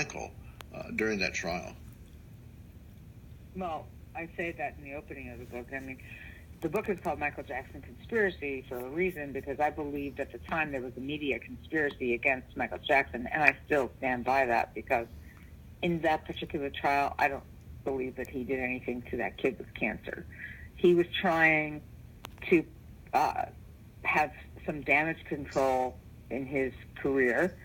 Michael during that trial? Well, I say that in the opening of the book. I mean, the book is called Michael Jackson Conspiracy for a reason, because I believed at the time there was a media conspiracy against Michael Jackson, and I still stand by that, because in that particular trial, I don't believe that he did anything to that kid with cancer. He was trying to have some damage control in his career.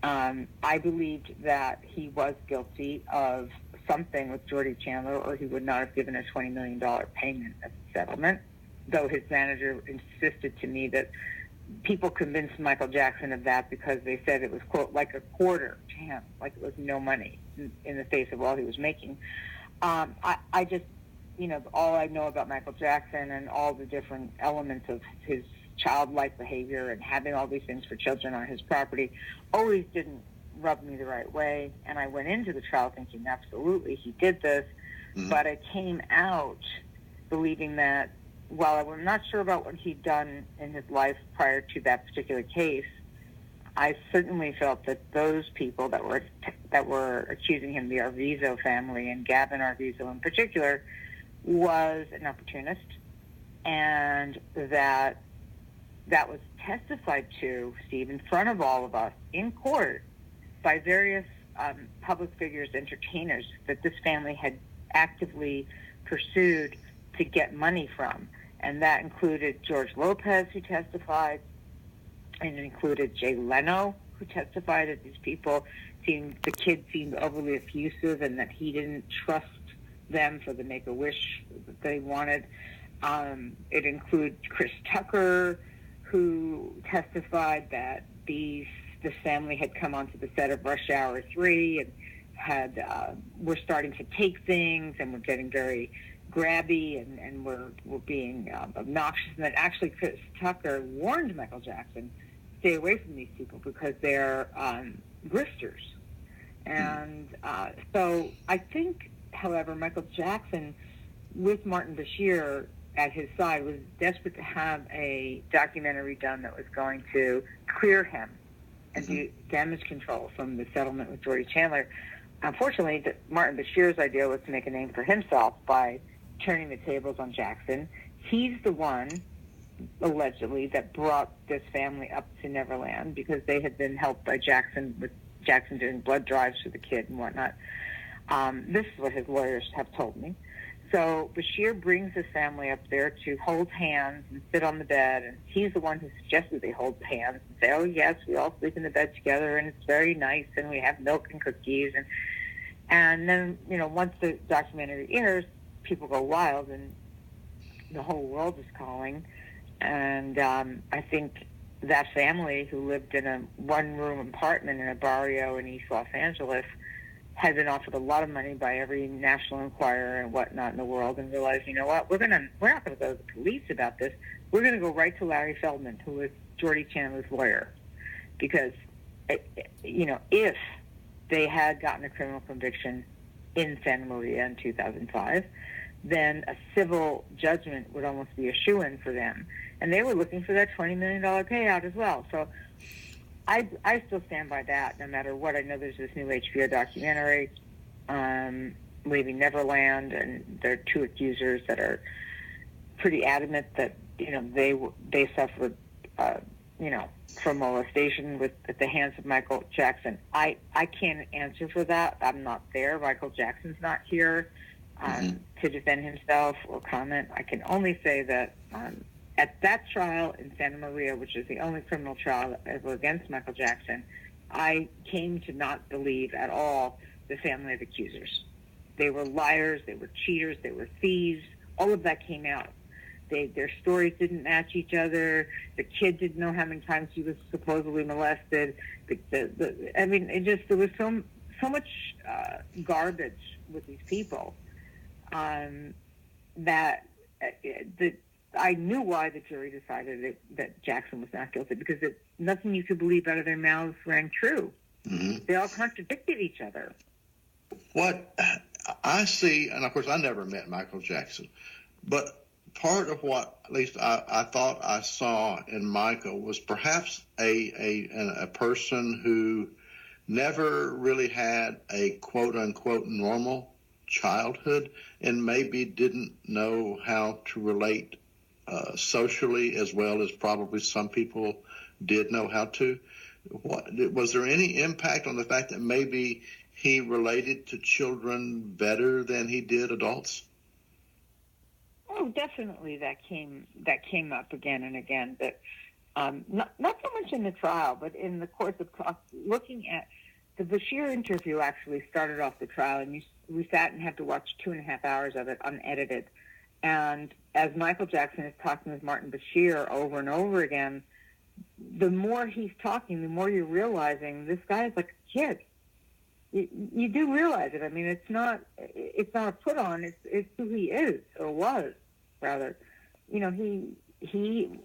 I believed that he was guilty of something with Jordy Chandler, or he would not have given a $20 million payment as a settlement, though his manager insisted to me that people convinced Michael Jackson of that because they said it was, quote, like a quarter to him, like it was no money in the face of all he was making. I just, all I know about Michael Jackson and all the different elements of his childlike behavior and having all these things for children on his property always didn't rub me the right way. And I went into the trial thinking, absolutely, he did this. Mm-hmm. But I came out believing that while I'm not sure about what he'd done in his life prior to that particular case, I certainly felt that those people that were accusing him, the Arvizo family and Gavin Arvizo in particular, was an opportunist, and that was testified to, Steve, in front of all of us in court by various public figures, entertainers, that this family had actively pursued to get money from. And that included George Lopez, who testified, and it included Jay Leno, who testified that these people the kid seemed overly effusive and that he didn't trust them for the Make-A-Wish that they wanted. It included Chris Tucker, who testified that this family had come onto the set of Rush Hour 3 and were starting to take things and were getting very grabby and were being obnoxious, and that actually Chris Tucker warned Michael Jackson, stay away from these people because they're grifters. And so I think, however, Michael Jackson, with Martin Bashir at his side, was desperate to have a documentary done that was going to clear him and do damage control from the settlement with Jordy Chandler. Unfortunately, Martin Bashir's idea was to make a name for himself by turning the tables on Jackson. He's the one, allegedly, that brought this family up to Neverland because they had been helped by Jackson, with Jackson doing blood drives for the kid and whatnot. This is what his lawyers have told me. So Bashir brings his family up there to hold hands and sit on the bed, and he's the one who suggested they hold hands and say, oh, yes, we all sleep in the bed together, and it's very nice, and we have milk and cookies. And then, once the documentary airs, people go wild, and the whole world is calling. And I think that family, who lived in a one-room apartment in a barrio in East Los Angeles, had been offered a lot of money by every National Enquirer and whatnot in the world, and realized, you know what, we're not going to go to the police about this. We're going to go right to Larry Feldman, who was Jordy Chandler's lawyer, because if they had gotten a criminal conviction in Santa Maria in 2005, then a civil judgment would almost be a shoo-in for them, and they were looking for that $20 million payout as well. So I still stand by that, no matter what. I know there's this new HBO documentary, Leaving Neverland, and there are two accusers that are pretty adamant that they suffered from molestation at the hands of Michael Jackson. I can't answer for that. I'm not there. Michael Jackson's not here to defend himself or comment. I can only say that at that trial in Santa Maria, which is the only criminal trial ever against Michael Jackson, I came to not believe at all the family of accusers. They were liars, they were cheaters, they were thieves. All of that came out. Their stories didn't match each other. The kid didn't know how many times he was supposedly molested. There was so much garbage with these people that I knew why the jury decided that Jackson was not guilty, because nothing you could believe out of their mouths rang true. Mm-hmm. They all contradicted each other. What I see, and of course I never met Michael Jackson, but part of what at least I thought I saw in Michael was perhaps a person who never really had a quote-unquote normal childhood and maybe didn't know how to relate socially as well as probably some people did know how to. Was there any impact on the fact that maybe he related to children better than he did adults? Oh, definitely that came up again and again. But not so much in the trial, but in the course of looking at the Bashir interview. Actually started off the trial, and we sat and had to watch 2.5 hours of it unedited. And as Michael Jackson is talking with Martin Bashir over and over again, the more he's talking, the more you're realizing this guy is like a kid. You do realize it. I mean, it's not a put on. It's who he is, or was, rather. You know, he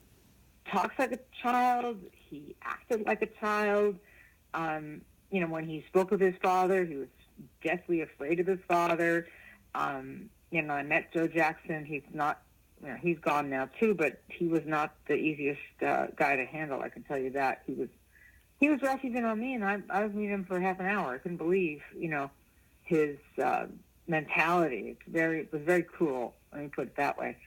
talks like a child. He acted like a child. You know, when he spoke of his father, he was deathly afraid of his father. You know, I met Joe Jackson. He's not, you know, he's gone now too, but he was not the easiest guy to handle. I can tell you that. He was rough even on me, and I was meeting him for half an hour. I couldn't believe, you know, his mentality. It was very cruel. Let me put it that way.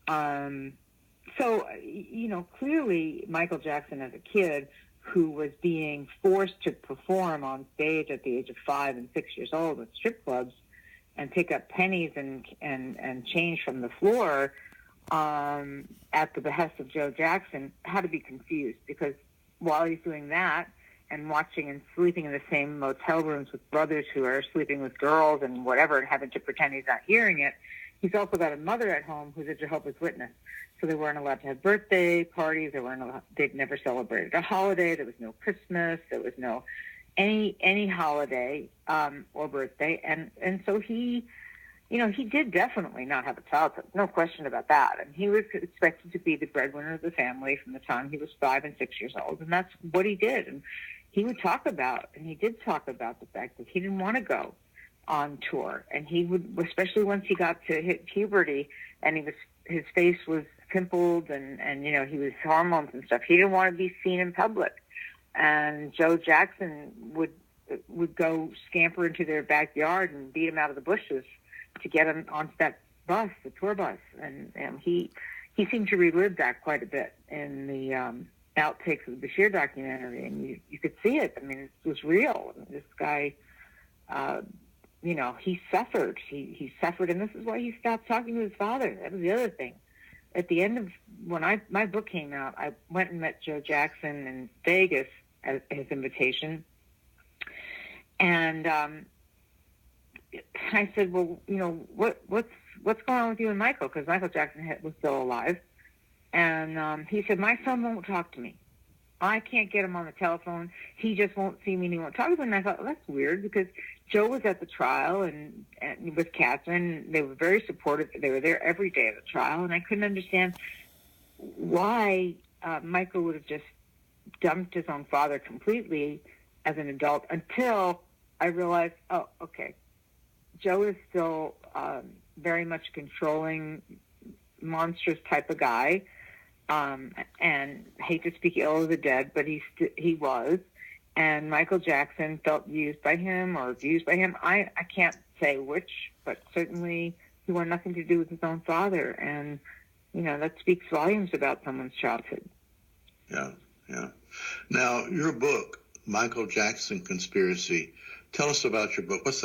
So, you know, clearly Michael Jackson as a kid who was being forced to perform on stage at the age of 5 and 6 years old at strip clubs and pick up pennies and change from the floor at the behest of Joe Jackson, had to be confused, because while he's doing that and watching and sleeping in the same motel rooms with brothers who are sleeping with girls and whatever and having to pretend he's not hearing it, he's also got a mother at home who's a Jehovah's Witness. So they weren't allowed to have birthday parties. They'd never celebrated a holiday. There was no Christmas. There was no any holiday or birthday. And so he, you know, he did definitely not have a childhood. No question about that. And he was expected to be the breadwinner of the family from the time he was 5 and 6 years old. And that's what he did. And he would talk about, and he did talk about the fact that he didn't want to go on tour. And he would, especially once he got to hit puberty and his face was pimpled and you know, he was hormones and stuff. He didn't want to be seen in public. And Joe Jackson would go scamper into their backyard and beat him out of the bushes to get him onto that bus, the tour bus. And he seemed to relive that quite a bit in the outtakes of the Bashir documentary. And you could see it. I mean, it was real. I mean, this guy, you know, he suffered. He suffered, and this is why he stopped talking to his father. That was the other thing. At the end of, when my book came out, I went and met Joe Jackson in Vegas at his invitation. And I said, well, you know, what's going on with you and Michael? Because Michael Jackson was still alive. And he said, my son won't talk to me. I can't get him on the telephone. He just won't see me and he won't talk to me. And I thought, well, that's weird, because Joe was at the trial and with Catherine. They were very supportive. They were there every day of the trial. And I couldn't understand why Michael would have just dumped his own father completely as an adult, until I realized, oh, okay, Joe is still very much controlling, monstrous type of guy. And hate to speak ill of the dead, but he was. And Michael Jackson felt used by him or abused by him. I can't say which, but certainly he wanted nothing to do with his own father. And, you know, that speaks volumes about someone's childhood. Yeah, yeah. Now, your book, Michael Jackson Conspiracy, tell us about your book. What's that